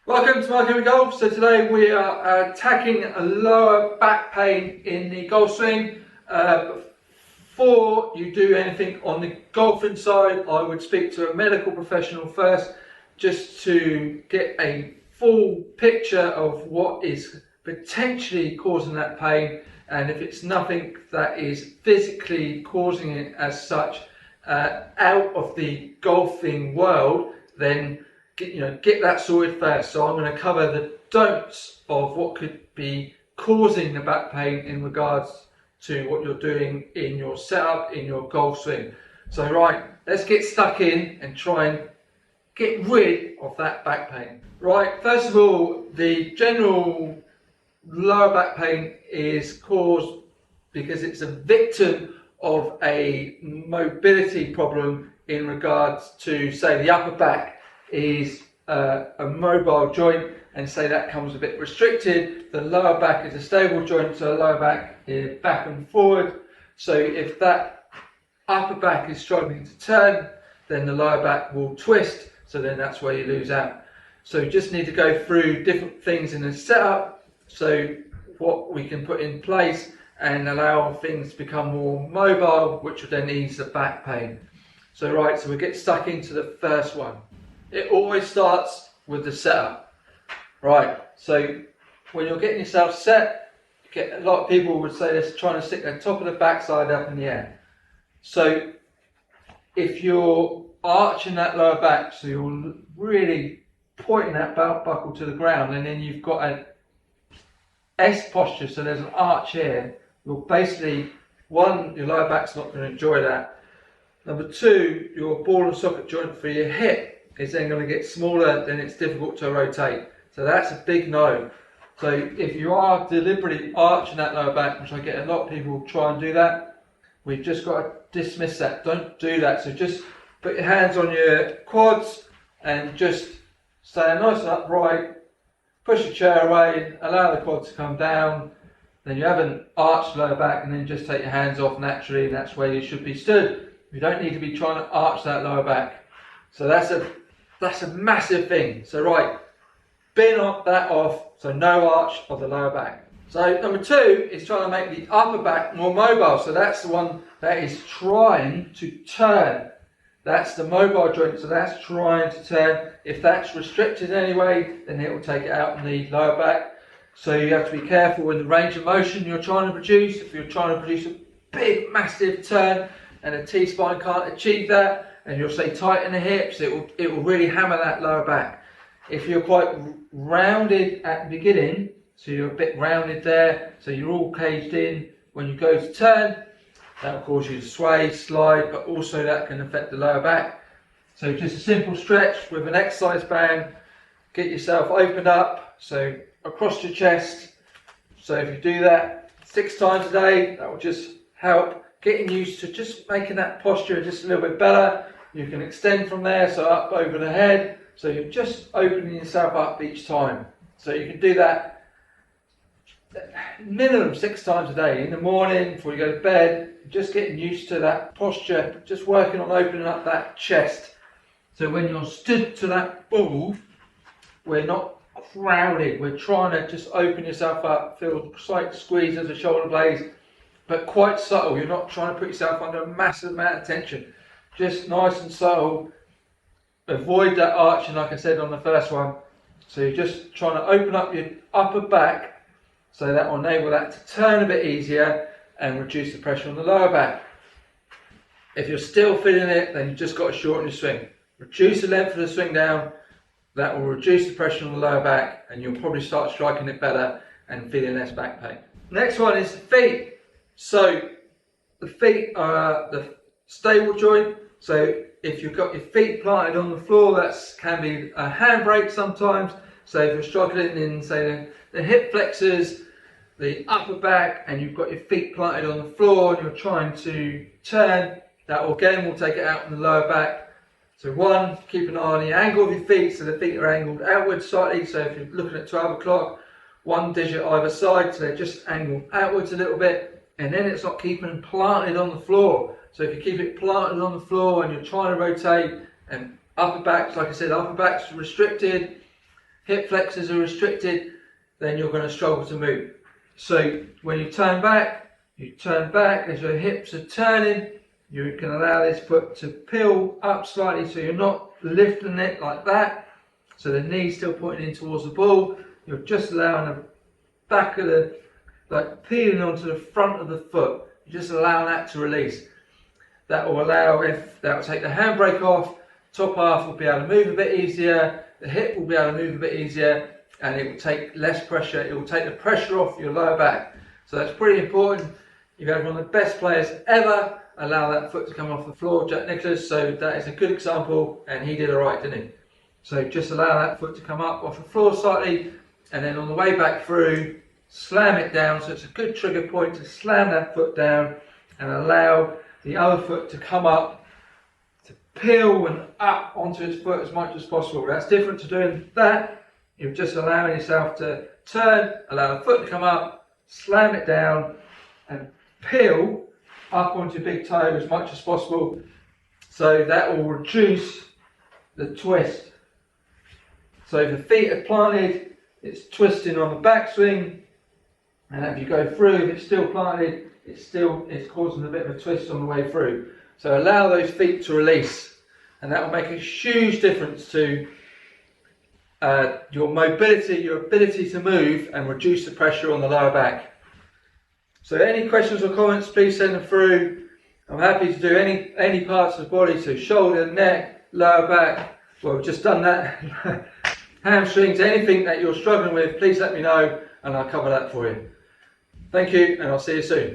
Welcome to Mark Henry Golf. So today we are tackling a lower back pain in the golf swing. Before you do anything on the golfing side, I would speak to a medical professional first, just to get a full picture of what is potentially causing that pain, and if it's nothing that is physically causing it as such out of the golfing world, then get that sorted first. So I'm going to cover the don'ts of what could be causing the back pain in regards to what you're doing in your setup, in your golf swing. So right, let's get stuck in and try and get rid of that back pain. Right, first of all, the general lower back pain is caused because it's a victim of a mobility problem in regards to, say, the upper back is a mobile joint, and say that comes a bit restricted. The lower back is a stable joint, so the lower back is back and forward. So if that upper back is struggling to turn, then the lower back will twist, so then that's where you lose out. So you just need to go through different things in the setup, so what we can put in place and allow things to become more mobile, which will then ease the back pain. So right, so we get stuck into the first one. It always starts with the setup. Right, so when you're getting yourself set, a lot of people would say this, trying to stick the top of the backside up in the air. So if you're arching that lower back, so you're really pointing that belt buckle to the ground, and then you've got an S posture, so there's an arch here, you're basically, one, your lower back's not going to enjoy that. Number two, your ball and socket joint for your hip is then going to get smaller, then it's difficult to rotate. So that's a big no. So if you are deliberately arching that lower back, which I get a lot of people try and do that, we've just got to dismiss that. Don't do that. So just put your hands on your quads and just stay nice and upright. Push your chair away, allow the quads to come down. Then you have an arched lower back, and then just take your hands off naturally, and that's where you should be stood. You don't need to be trying to arch that lower back. So that's a massive thing. So right, bin that off, so no arch of the lower back. So number two is trying to make the upper back more mobile. So that's the one that is trying to turn. That's the mobile joint, so that's trying to turn. If that's restricted in any way, then it will take it out in the lower back. So you have to be careful in the range of motion you're trying to produce. If you're trying to produce a big, massive turn and a T-spine can't achieve that, and you'll say tighten the hips, it will really hammer that lower back. If you're quite rounded at the beginning, so you're a bit rounded there, so you're all caged in, when you go to turn, that will cause you to sway, slide, but also that can affect the lower back. So just a simple stretch with an exercise band, get yourself opened up, so across your chest. So if you do that 6 times a day, that will just help getting used to just making that posture just a little bit better. You can extend from there, so up over the head. So you're just opening yourself up each time. So you can do that minimum 6 times a day. In the morning, before you go to bed, just getting used to that posture, just working on opening up that chest. So when you're stood to that ball, we're not crowded. We're trying to just open yourself up, feel slight squeeze of the shoulder blades, but quite subtle. You're not trying to put yourself under a massive amount of tension. Just nice and subtle. Avoid that arching, like I said on the first one. So you're just trying to open up your upper back, so that will enable that to turn a bit easier and reduce the pressure on the lower back. If you're still feeling it, then you've just got to shorten your swing. Reduce the length of the swing down. That will reduce the pressure on the lower back, and you'll probably start striking it better and feeling less back pain. Next one is the feet. So the feet are the stable joint. So if you've got your feet planted on the floor, that can be a handbrake sometimes. So if you're struggling in, say, the hip flexors, the upper back, and you've got your feet planted on the floor and you're trying to turn, that again will take it out on the lower back. So one, keep an eye on the angle of your feet, so the feet are angled outwards slightly. So if you're looking at 12 o'clock, one digit either side, so they're just angled outwards a little bit, and then it's not keeping them planted on the floor. So if you keep it planted on the floor and you're trying to rotate, and upper backs, like I said, upper backs restricted, hip flexors are restricted, then you're going to struggle to move. So when you turn back as your hips are turning. You can allow this foot to peel up slightly, so you're not lifting it like that. So the knee's still pointing in towards the ball. You're just allowing the back of the, like peeling onto the front of the foot. You're just allowing that to release. That will take the handbrake off. Top half will be able to move a bit easier. The hip will be able to move a bit easier, and it will take less pressure. It will take the pressure off your lower back. So that's pretty important. You've had one of the best players ever allow that foot to come off the floor, Jack Nicklaus, so that is a good example, and he did alright, didn't he? So just allow that foot to come up off the floor slightly, and then on the way back through, slam it down, so it's a good trigger point to slam that foot down and allow the other foot to come up, to peel and up onto his foot as much as possible. That's different to doing that. You're just allowing yourself to turn, allow the foot to come up, slam it down, and peel up onto your big toe as much as possible, so that will reduce the twist. So if the feet are planted, it's twisting on the backswing, and if you go through, if it's still planted, it's causing a bit of a twist on the way through. So allow those feet to release, and that will make a huge difference to your mobility, your ability to move, and reduce the pressure on the lower back. So any questions or comments, please send them through. I'm happy to do any parts of the body, so shoulder, neck, lower back. Well, we've just done that. Hamstrings, anything that you're struggling with, please let me know and I'll cover that for you. Thank you, and I'll see you soon.